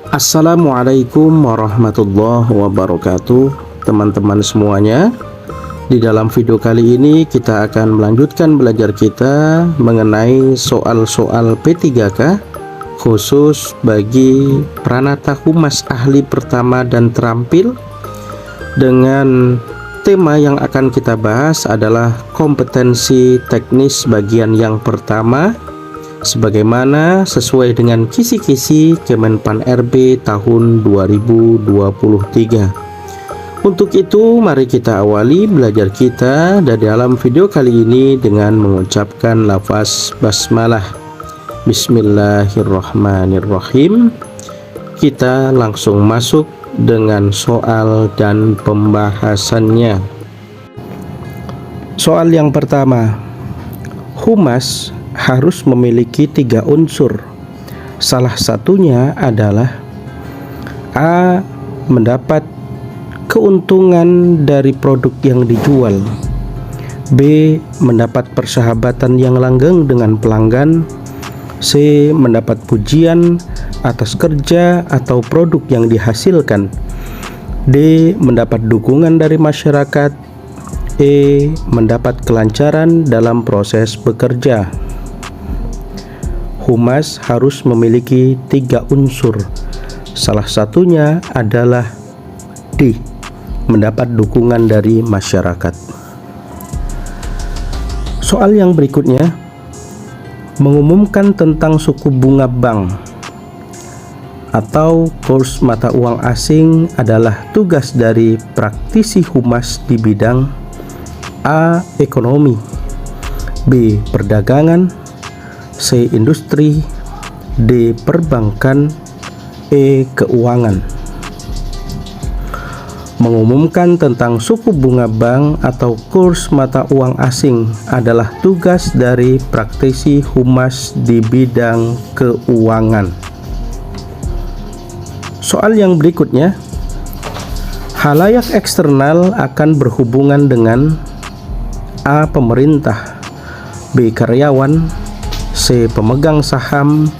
Assalamualaikum warahmatullahi wabarakatuh, teman-teman semuanya. Di dalam video kali ini kita akan melanjutkan belajar kita mengenai soal-soal P3K khusus bagi Pranata Humas Ahli Pertama dan Terampil, dengan tema yang akan kita bahas adalah kompetensi teknis bagian yang pertama, sebagaimana sesuai dengan kisi-kisi Kemenpan RB tahun 2023. Untuk itu mari kita awali belajar kita dari dalam video kali ini dengan mengucapkan lafaz basmalah. Bismillahirrahmanirrahim. Kita langsung masuk dengan soal dan pembahasannya. Soal yang pertama, humas harus memiliki 3 unsur. Salah satunya adalah A. Mendapat keuntungan dari produk yang dijual. B. Mendapat persahabatan yang langgeng dengan pelanggan. C. Mendapat pujian atas kerja atau produk yang dihasilkan. D. Mendapat dukungan dari masyarakat. E. Mendapat kelancaran dalam proses bekerja. Humas harus memiliki 3 unsur. Salah satunya adalah D. Mendapat dukungan dari masyarakat. Soal yang berikutnya, mengumumkan tentang suku bunga bank atau kurs mata uang asing adalah tugas dari praktisi humas di bidang A. Ekonomi, B. Perdagangan, C. Industri, D. Perbankan, E. Keuangan. Mengumumkan tentang suku bunga bank atau kurs mata uang asing adalah tugas dari praktisi humas di bidang keuangan. Soal yang berikutnya, khalayak eksternal akan berhubungan dengan A. Pemerintah, B. Karyawan, C. Pemegang saham,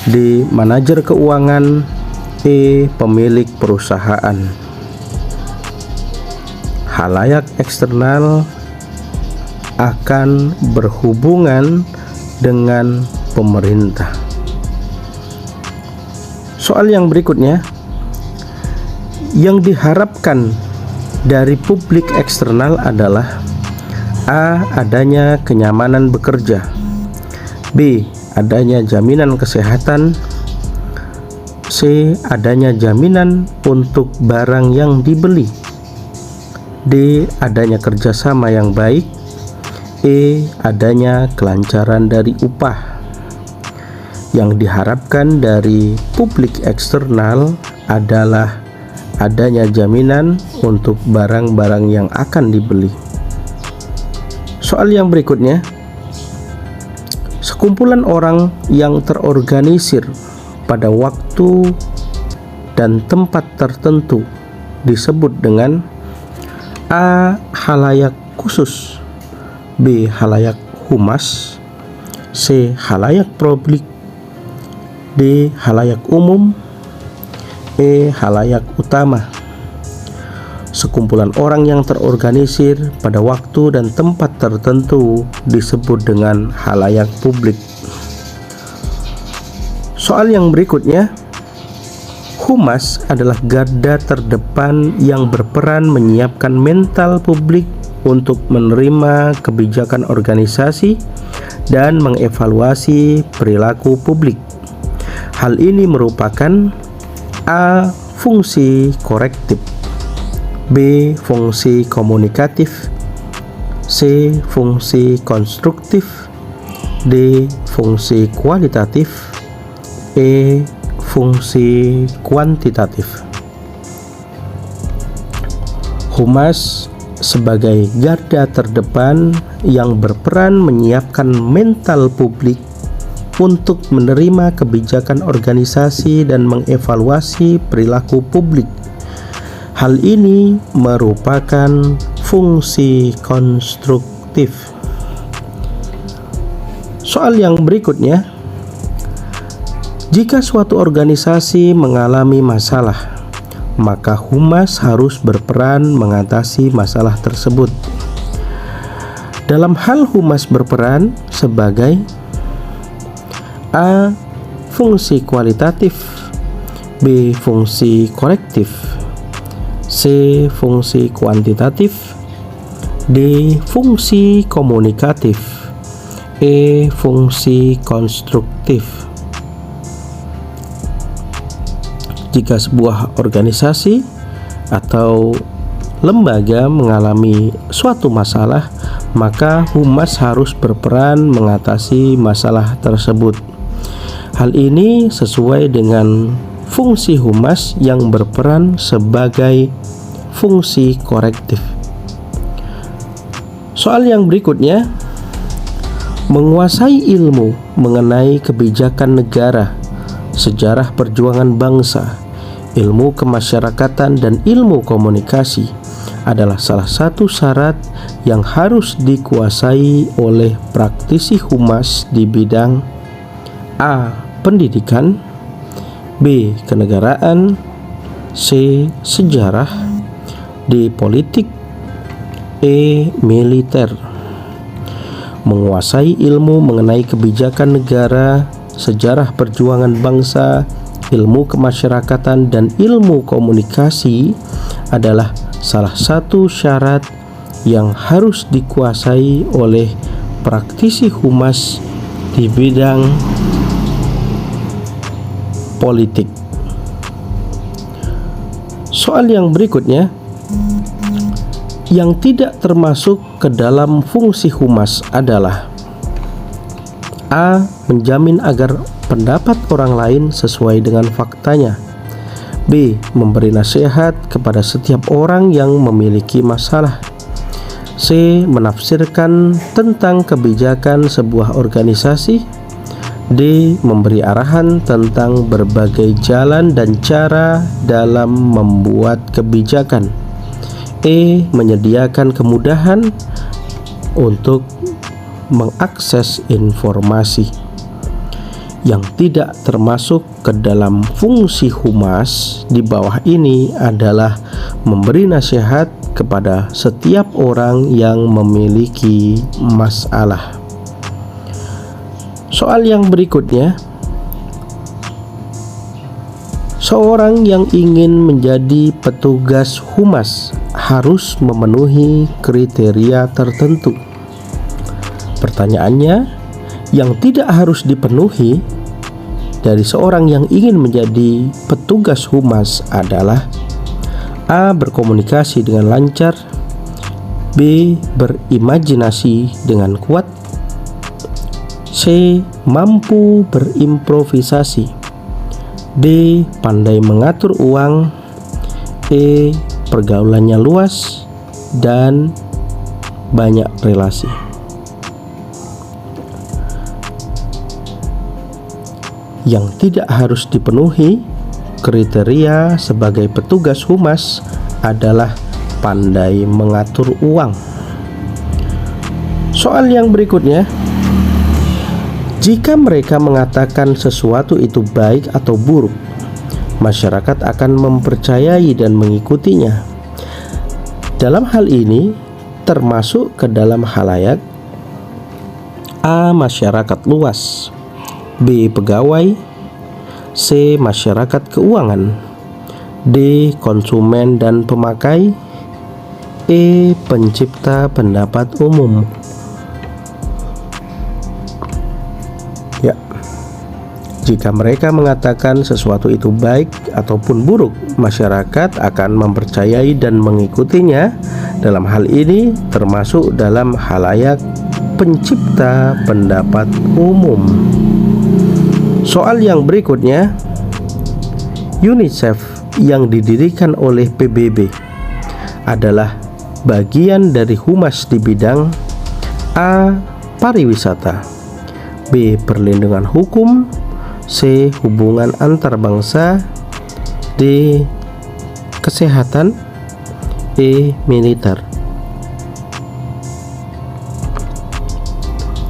D. Manajer keuangan, E. Pemilik perusahaan. Khalayak eksternal akan berhubungan dengan pemerintah. Soal yang berikutnya, yang diharapkan dari publik eksternal adalah A. Adanya kenyamanan bekerja, B. Adanya jaminan kesehatan, C. Adanya jaminan untuk barang yang dibeli, D. Adanya kerjasama yang baik, E. Adanya kelancaran dari upah. Yang diharapkan dari publik eksternal adalah adanya jaminan untuk barang-barang yang akan dibeli. Soal yang berikutnya, sekumpulan orang yang terorganisir pada waktu dan tempat tertentu disebut dengan A. Khalayak khusus, B. Khalayak humas, C. Khalayak publik, D. Khalayak umum, E. Khalayak utama. Sekumpulan orang yang terorganisir pada waktu dan tempat tertentu disebut dengan khalayak publik. Soal yang berikutnya, humas adalah garda terdepan yang berperan menyiapkan mental publik untuk menerima kebijakan organisasi dan mengevaluasi perilaku publik. Hal ini merupakan A. Fungsi korektif, B. Fungsi komunikatif, C. Fungsi konstruktif, D. Fungsi kualitatif, E. Fungsi kuantitatif. Humas sebagai garda terdepan yang berperan menyiapkan mental publik untuk menerima kebijakan organisasi dan mengevaluasi perilaku publik. Hal ini merupakan fungsi konstruktif. Soal yang berikutnya, Jika suatu organisasi mengalami masalah, maka humas harus berperan mengatasi masalah tersebut. Dalam hal humas berperan sebagai A. Fungsi kualitatif, B. Fungsi korektif, C. Fungsi kuantitatif, D. Fungsi komunikatif, E. Fungsi konstruktif. Jika sebuah organisasi atau lembaga mengalami suatu masalah, maka humas harus berperan mengatasi masalah tersebut. Hal ini sesuai dengan fungsi humas yang berperan sebagai fungsi korektif. Soal yang berikutnya, menguasai ilmu mengenai kebijakan negara, sejarah perjuangan bangsa, ilmu kemasyarakatan, dan ilmu komunikasi adalah salah satu syarat yang harus dikuasai oleh praktisi humas di bidang A. Pendidikan, B. Kenegaraan, C. Sejarah, D. Politik, E. Militer. Menguasai ilmu mengenai kebijakan negara, sejarah perjuangan bangsa, ilmu kemasyarakatan, dan ilmu komunikasi adalah salah satu syarat yang harus dikuasai oleh praktisi humas di bidang politik. Soal yang berikutnya, yang tidak termasuk ke dalam fungsi humas adalah A. Menjamin agar pendapat orang lain sesuai dengan faktanya, B. Memberi nasihat kepada setiap orang yang memiliki masalah, C. Menafsirkan tentang kebijakan sebuah organisasi, D. Memberi arahan tentang berbagai jalan dan cara dalam membuat kebijakan, E. Menyediakan kemudahan untuk mengakses informasi. Yang tidak termasuk ke dalam fungsi humas di bawah ini adalah memberi nasihat kepada setiap orang yang memiliki masalah. Soal yang berikutnya, seorang yang ingin menjadi petugas humas harus memenuhi kriteria tertentu. Pertanyaannya, yang tidak harus dipenuhi dari seorang yang ingin menjadi petugas humas adalah A. Berkomunikasi dengan lancar, B. Berimajinasi dengan kuat, C. Mampu berimprovisasi, D. Pandai mengatur uang, E. Pergaulannya luas, dan banyak relasi. Yang tidak harus dipenuhi kriteria sebagai petugas humas adalah pandai mengatur uang. Soal yang berikutnya, jika mereka mengatakan sesuatu itu baik atau buruk, masyarakat akan mempercayai dan mengikutinya. Dalam hal ini termasuk ke dalam halayak A. Masyarakat luas, B. Pegawai, C. Masyarakat keuangan, D. Konsumen dan pemakai, E. Pencipta pendapat umum. Ya, jika mereka mengatakan sesuatu itu baik ataupun buruk, masyarakat akan mempercayai dan mengikutinya. Dalam hal ini termasuk dalam halayak pencipta pendapat umum. Soal yang berikutnya, UNICEF yang didirikan oleh PBB adalah bagian dari humas di bidang A. Pariwisata, B. Perlindungan hukum, C. Hubungan antar bangsa, D. Kesehatan, E. Militer.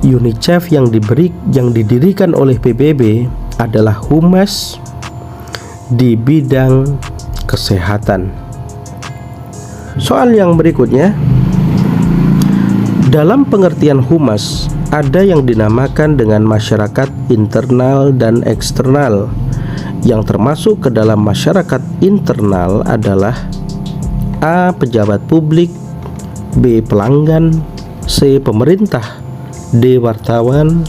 UNICEF yang didirikan oleh PBB adalah humas di bidang kesehatan. Soal yang berikutnya, dalam pengertian humas ada yang dinamakan dengan masyarakat internal dan eksternal. Yang termasuk ke dalam masyarakat internal adalah A. Pejabat publik, B. Pelanggan, C. Pemerintah, D. Wartawan,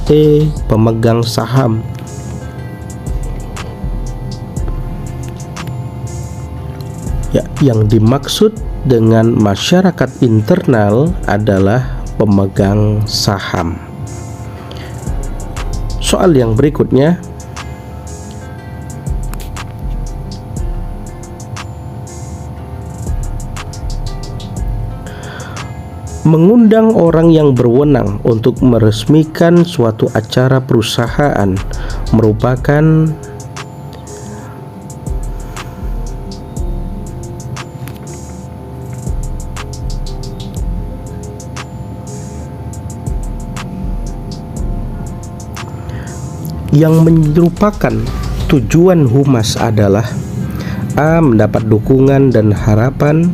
E. Pemegang saham. Ya, yang dimaksud dengan masyarakat internal adalah pemegang saham. Soal yang berikutnya, mengundang orang yang berwenang untuk meresmikan suatu acara perusahaan merupakan yang merupakan tujuan humas adalah A. Mendapat dukungan dan harapan.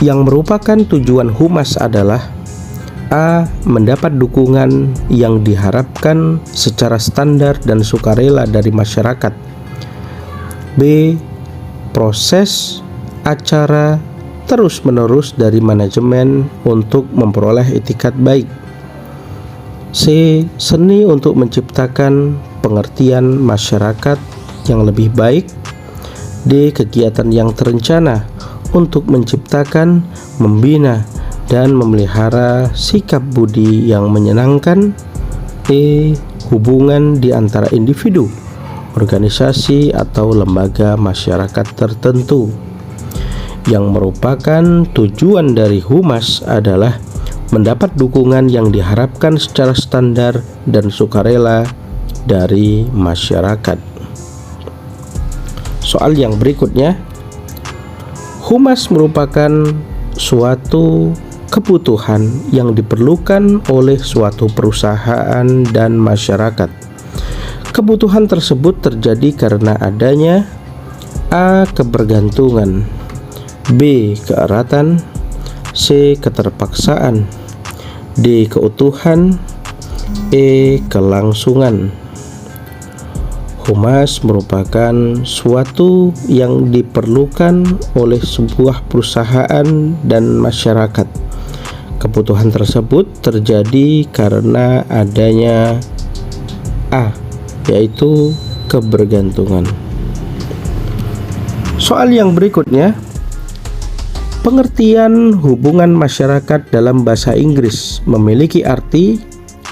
Yang merupakan tujuan humas adalah A. Mendapat dukungan yang diharapkan secara standar dan sukarela dari masyarakat. B. Proses acara terus-menerus dari manajemen untuk memperoleh itikat baik. C. Seni untuk menciptakan pengertian masyarakat yang lebih baik. D. Kegiatan yang terencana untuk menciptakan, membina, dan memelihara sikap budi yang menyenangkan. E. Hubungan di antara individu, organisasi, atau lembaga masyarakat tertentu. Yang merupakan tujuan dari humas adalah mendapat dukungan yang diharapkan secara standar dan sukarela dari masyarakat. Soal yang berikutnya, humas merupakan suatu kebutuhan yang diperlukan oleh suatu perusahaan dan masyarakat. Kebutuhan tersebut terjadi karena adanya A. Kebergantungan, B. Keeratan, C. Keterpaksaan, D. Keutuhan, E. Kelangsungan. Humas merupakan suatu yang diperlukan oleh sebuah perusahaan dan masyarakat. Kebutuhan tersebut terjadi karena adanya A, yaitu kebergantungan. Soal yang berikutnya, pengertian hubungan masyarakat dalam bahasa Inggris memiliki arti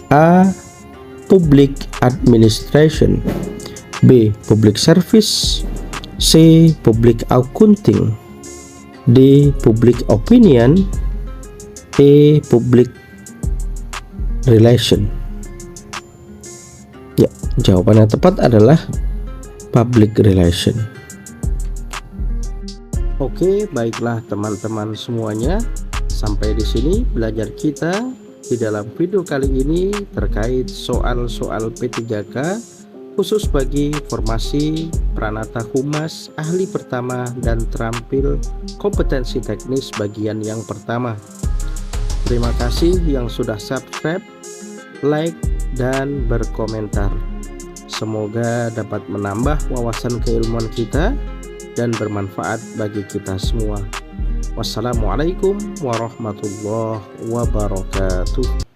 A. Public administration, B. Public service, C. Public accounting, D. Public opinion, E. Public relation. Ya, jawaban yang tepat adalah public relation. Oke, baiklah teman-teman semuanya. Sampai di sini belajar kita di dalam video kali ini terkait soal-soal P3K khusus bagi formasi Pranata Humas ahli pertama dan terampil kompetensi teknis bagian yang pertama. Terima kasih yang sudah subscribe, like, dan berkomentar. Semoga dapat menambah wawasan keilmuan kita dan bermanfaat bagi kita semua. Wassalamualaikum warahmatullahi wabarakatuh.